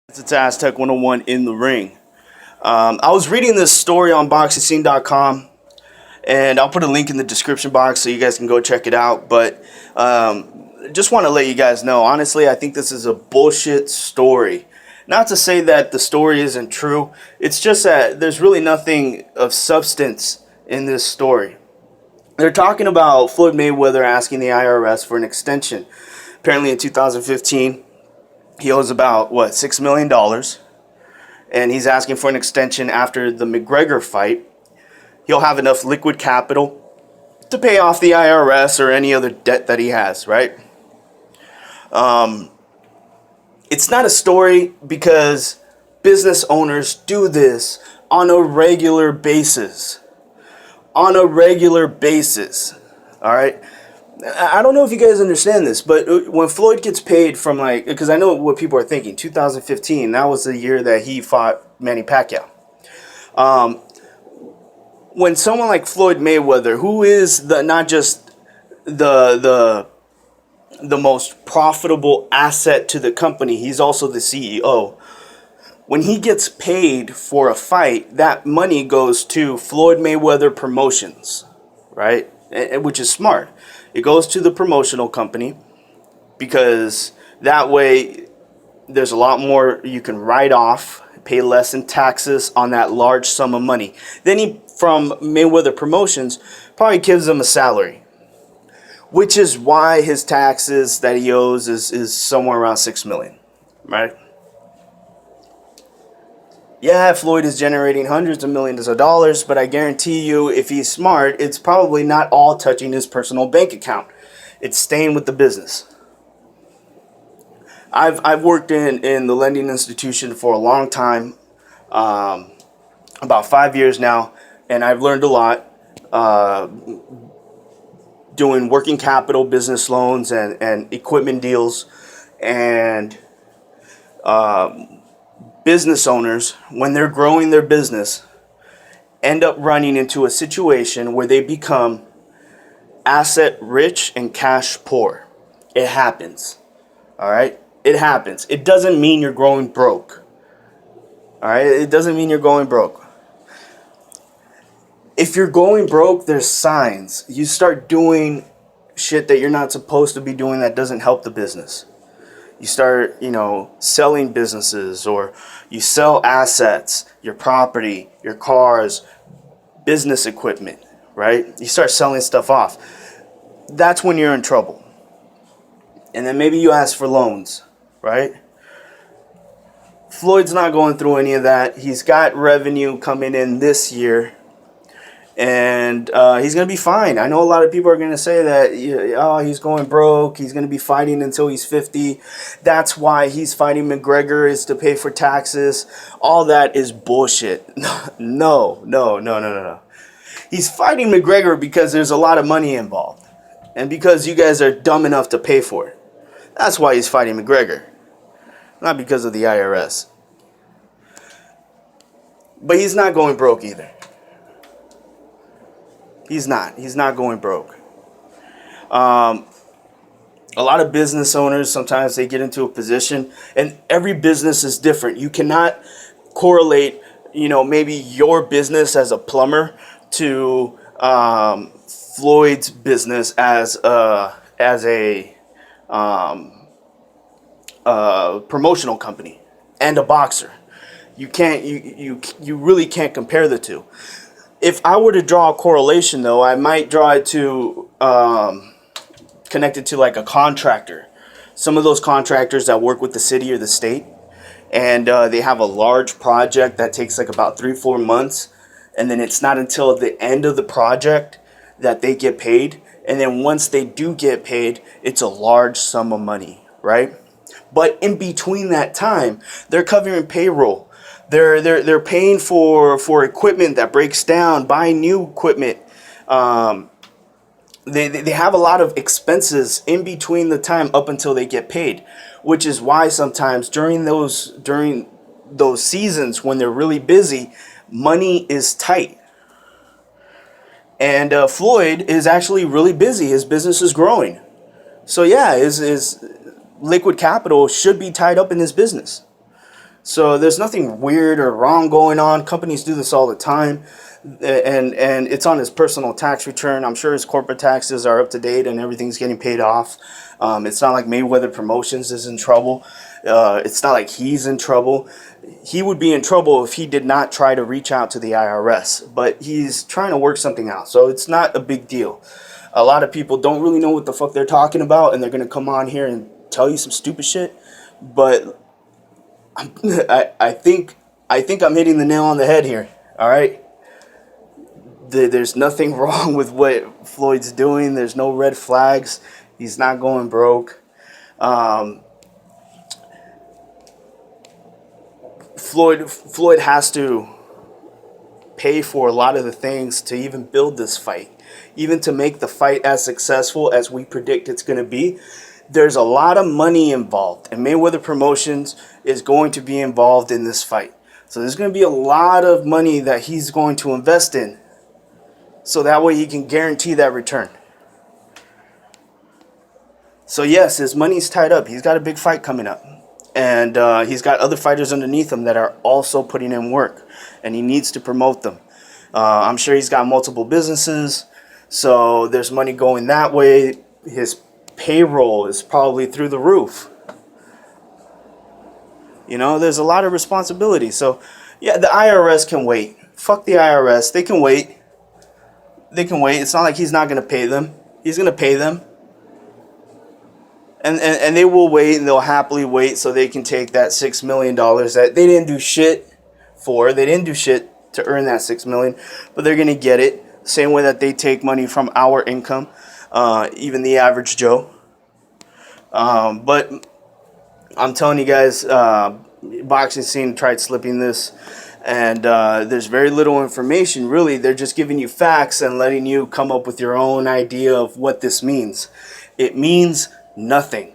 It's Aztec 101 in the ring. I was reading this story on boxing.com, and I'll put a link in the description box so you guys can go check it out. But just want to let you guys know, honestly, I think this is a bullshit story. Not to say that the story isn't true, it's just that there's really nothing of substance in this story. They're talking about Floyd Mayweather asking the IRS for an extension. Apparently in 2015, he owes about, $6 million. And he's asking for an extension after the McGregor fight. He'll have enough liquid capital to pay off the IRS or any other debt that he has, right? It's not a story because business owners do this on a regular basis. On a regular basis, all right? I don't know if you guys understand this, but when Floyd gets paid from, because I know what people are thinking, 2015, that was the year that he fought Manny Pacquiao. When someone like Floyd Mayweather, who is not just the most profitable asset to the company, he's also the CEO. When he gets paid for a fight, that money goes to Floyd Mayweather Promotions, right? Which is smart. It goes to the promotional company because that way there's a lot more you can write off, pay less in taxes on that large sum of money. Then he, from Mayweather Promotions, probably gives him a salary, which is why his taxes that he owes is somewhere around $6 million, right? Yeah, Floyd is generating hundreds of millions of dollars, but I guarantee you, if he's smart, it's probably not all touching his personal bank account. It's staying with the business. I've worked in the lending institution for a long time, about 5 years now, and I've learned a lot doing working capital business loans and equipment deals, and business owners, when they're growing their business, end up running into a situation where they become asset rich and cash poor. It happens. All right? It happens. It doesn't mean you're going broke. All right? It doesn't mean you're going broke. If you're going broke, there's signs. You start doing shit that you're not supposed to be doing that doesn't help the business. You start, selling businesses, or you sell assets, your property, your cars, business equipment, right? You start selling stuff off. That's when you're in trouble. And then maybe you ask for loans, right? Floyd's not going through any of that. He's got revenue coming in this year. And he's going to be fine. I know a lot of people are going to say that, he's going broke. He's going to be fighting until he's 50. That's why he's fighting McGregor, is to pay for taxes. All that is bullshit. No. He's fighting McGregor because there's a lot of money involved. And because you guys are dumb enough to pay for it. That's why he's fighting McGregor. Not because of the IRS. But he's not going broke either. He's not going broke. A lot of business owners, sometimes they get into a position, and every business is different. You cannot correlate, maybe your business as a plumber to Floyd's business as a promotional company and a boxer. You can't. You really can't compare the two. If I were to draw a correlation, though, I might draw it to connected to like a contractor. Some of those contractors that work with the city or the state, and they have a large project that takes like about 3-4 months, and then it's not until the end of the project that they get paid. And then once they do get paid, it's a large sum of money, right? But in between that time, they're covering payroll. They're paying for equipment that breaks down, buying new equipment. They have a lot of expenses in between the time up until they get paid, which is why sometimes during those seasons when they're really busy, money is tight. And Floyd is actually really busy. His business is growing. So yeah, his liquid capital should be tied up in his business. So there's nothing weird or wrong going on. Companies do this all the time, and it's on his personal tax return. I'm sure his corporate taxes are up to date and everything's getting paid off. It's not like Mayweather Promotions is in trouble. It's not like he's in trouble. He would be in trouble if he did not try to reach out to the IRS, but he's trying to work something out. So it's not a big deal. A lot of people don't really know what the fuck they're talking about, and they're going to come on here and tell you some stupid shit. But I think I'm hitting the nail on the head here. All right. There's nothing wrong with what Floyd's doing. There's no red flags. He's not going broke. Floyd has to pay for a lot of the things to even build this fight, even to make the fight as successful as we predict it's going to be. There's a lot of money involved, and Mayweather Promotions is going to be involved in this fight. So there's going to be a lot of money that he's going to invest in, so that way he can guarantee that return. So yes, his money's tied up. He's got a big fight coming up, and he's got other fighters underneath him that are also putting in work, and he needs to promote them. I'm sure he's got multiple businesses, so there's money going that way. His payroll is probably through the roof. You know, there's a lot of responsibility. So yeah, the IRS can wait. Fuck the IRS. They can wait. They can wait. It's not like he's not going to pay them. He's going to pay them. And they will wait, and they'll happily wait so they can take that $6 million that they didn't do shit for. They didn't do shit to earn that $6 million, but they're going to get it. Same way that they take money from our income, even the average Joe. But I'm telling you guys, boxing scene tried slipping this, and there's very little information, really. They're just giving you facts and letting you come up with your own idea of what this means. It means nothing.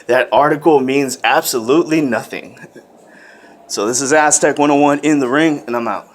That article means absolutely nothing. So this is Aztec 101 in the ring, and I'm out.